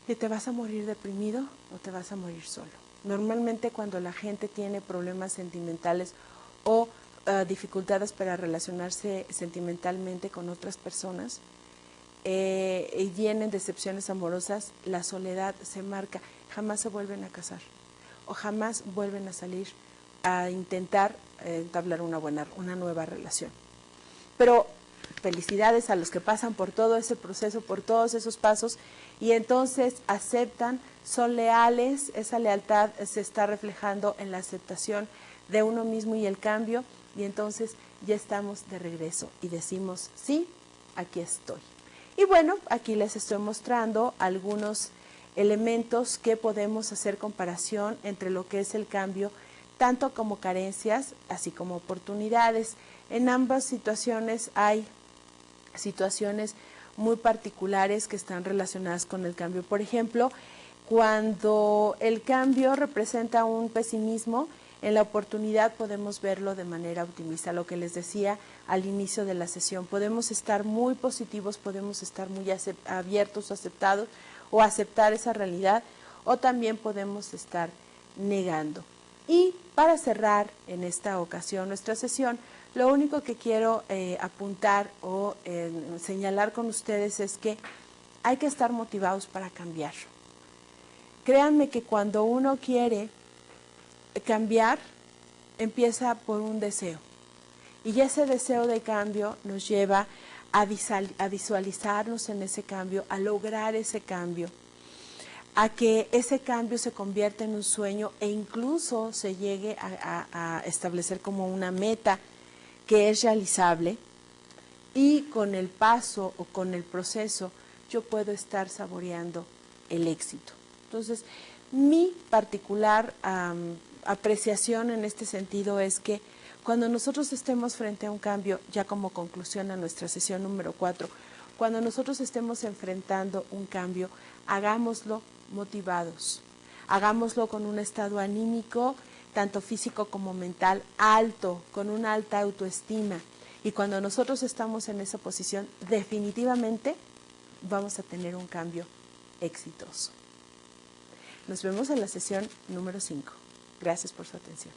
y te vas a morir deprimido o te vas a morir solo. Normalmente cuando la gente tiene problemas sentimentales o dificultades para relacionarse sentimentalmente con otras personas y vienen decepciones amorosas, la soledad se marca, jamás se vuelven a casar o jamás vuelven a salir a intentar entablar una nueva relación. Pero felicidades a los que pasan por todo ese proceso, por todos esos pasos, y entonces aceptan, son leales. Esa lealtad se está reflejando en la aceptación de uno mismo y el cambio, y entonces ya estamos de regreso y decimos, sí, aquí estoy. Y bueno, aquí les estoy mostrando algunos elementos que podemos hacer comparación entre lo que es el cambio, tanto como carencias, así como oportunidades. En ambas situaciones hay situaciones muy particulares que están relacionadas con el cambio. Por ejemplo, cuando el cambio representa un pesimismo, en la oportunidad podemos verlo de manera optimista. Lo que les decía al inicio de la sesión, podemos estar muy positivos, podemos estar muy abiertos o aceptados o aceptar esa realidad, o también podemos estar negando. Y para cerrar en esta ocasión nuestra sesión, lo único que quiero apuntar o señalar con ustedes es que hay que estar motivados para cambiar. Créanme que cuando uno quiere cambiar, empieza por un deseo. Y ese deseo de cambio nos lleva a visualizarnos en ese cambio, a lograr ese cambio, a que ese cambio se convierta en un sueño e incluso se llegue a establecer como una meta que es realizable, y con el paso o con el proceso yo puedo estar saboreando el éxito. Entonces, mi particular apreciación en este sentido es que cuando nosotros estemos frente a un cambio, ya como conclusión a nuestra sesión número 4, cuando nosotros estemos enfrentando un cambio, hagámoslo motivados, hagámoslo con un estado anímico, tanto físico como mental, alto, con una alta autoestima. Y cuando nosotros estamos en esa posición, definitivamente vamos a tener un cambio exitoso. Nos vemos en la sesión número 5. Gracias por su atención.